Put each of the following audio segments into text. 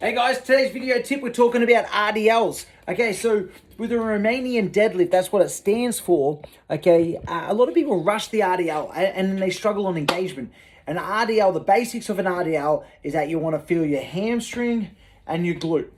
Hey guys, today's video tip, we're talking about RDLs. Okay, so with the Romanian deadlift, that's what it stands for. Okay, a lot of people rush the RDL and then they struggle on engagement. An RDL, the basics of an RDL is that you want to feel your hamstring and your glute.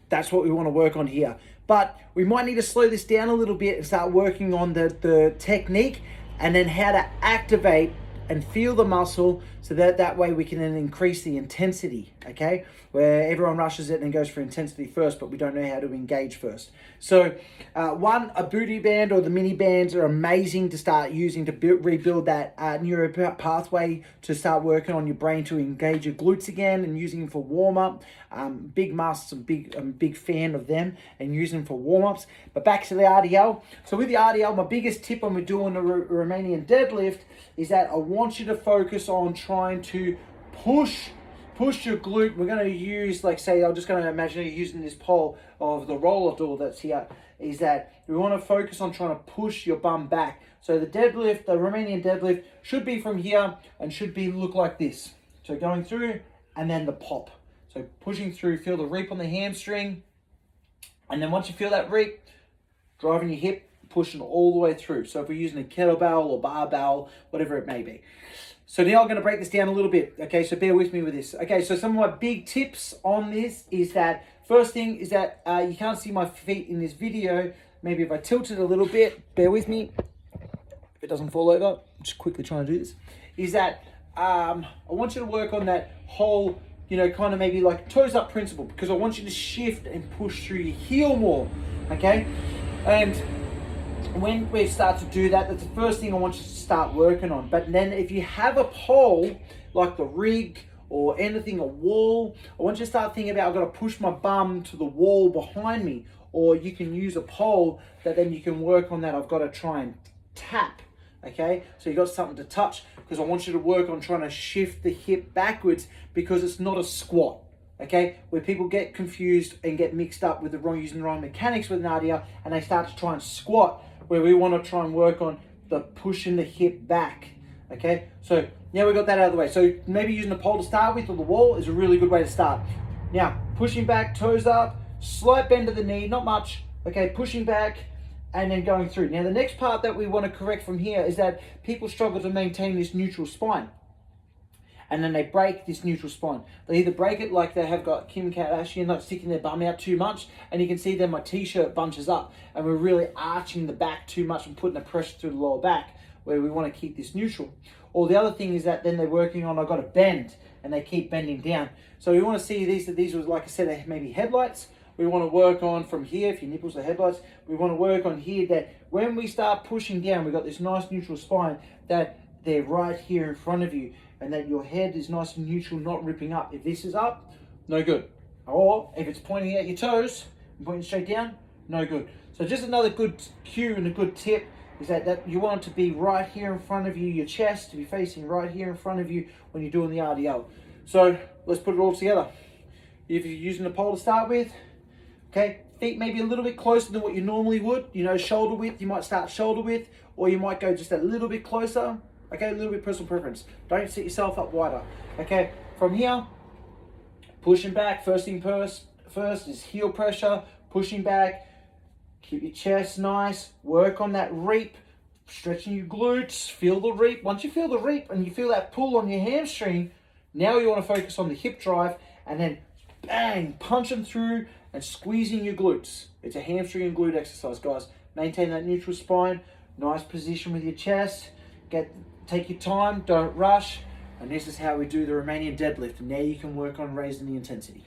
That's what we want to work on here. But we might need to slow this down a little bit and start working on the technique and then how to activate and feel the muscle so that way we can then increase the intensity, okay? Where everyone rushes it and goes for intensity first, but we don't know how to engage first. So a booty band or the mini bands are amazing to start using to rebuild that neuro pathway, to start working on your brain to engage your glutes again and using them for warm-up. Big muscles, I'm a big fan of them and using them for warm-ups. But back to the RDL. So with the RDL, my biggest tip when we're doing the Romanian deadlift is that I want you to focus on trying to push your glute. We're going to use, like say, I'm just going to imagine you using this pole of the roller door that's here, is that we want to focus on trying to push your bum back. So the deadlift, the Romanian deadlift should be from here and should be look like this. So going through and then the pop. So pushing through, feel the reap on the hamstring. And then once you feel that reap, driving your hip, pushing all the way through. So if we're using a kettlebell or barbell, whatever it may be. So now I'm going to break this down a little bit. Okay, so bear with me with this. Okay, so some of my big tips on this is that, first thing is that you can't see my feet in this video. Maybe if I tilt it a little bit, bear with me. If it doesn't fall over, I'm just quickly trying to do this. Is that I want you to work on that whole, kind of maybe like toes up principle, because I want you to shift and push through your heel more, okay? And when we start to do that, that's the first thing I want you to start working on. But then if you have a pole, like the rig or anything, a wall, I want you to start thinking about, I've got to push my bum to the wall behind me. Or you can use a pole that then you can work on that. I've got to try and tap, okay? So you got something to touch, because I want you to work on trying to shift the hip backwards, because it's not a squat. Okay, where people get confused and get mixed up with using the wrong mechanics with an RDL, and they start to try and squat, where we want to try and work on the pushing the hip back. Okay, so now we got that out of the way. So maybe using the pole to start with or the wall is a really good way to start. Now, pushing back, toes up, slight bend of the knee, not much. Okay, pushing back and then going through. Now, the next part that we want to correct from here is that people struggle to maintain this neutral spine. And then they break this neutral spine. They either break it like they have got Kim Kardashian, like sticking their bum out too much, and you can see then my t-shirt bunches up, and we're really arching the back too much and putting the pressure through the lower back, where we want to keep this neutral. Or the other thing is that then they're working on, I've got to bend, and they keep bending down. So we want to see these was, like I said, maybe headlights. We want to work on from here, if your nipples are headlights, we want to work on here that when we start pushing down, we've got this nice neutral spine, that they're right here in front of you, and that your head is nice and neutral, not ripping up. If this is up, no good. Or if it's pointing at your toes and pointing straight down, no good. So just another good cue and a good tip is that you want it to be right here in front of you, your chest to be facing right here in front of you when you're doing the RDL. So let's put it all together. If you're using the pole to start with, okay, feet maybe a little bit closer than what you normally would. Shoulder width, you might start shoulder width, or you might go just a little bit closer. Okay, a little bit personal preference. Don't set yourself up wider. Okay, from here, pushing back. First thing first is heel pressure, pushing back. Keep your chest nice. Work on that reap, stretching your glutes. Feel the reap. Once you feel the reap and you feel that pull on your hamstring, now you want to focus on the hip drive and then bang, punching through and squeezing your glutes. It's a hamstring and glute exercise, guys. Maintain that neutral spine. Nice position with your chest. Take your time, don't rush, and this is how we do the Romanian deadlift. And now you can work on raising the intensity.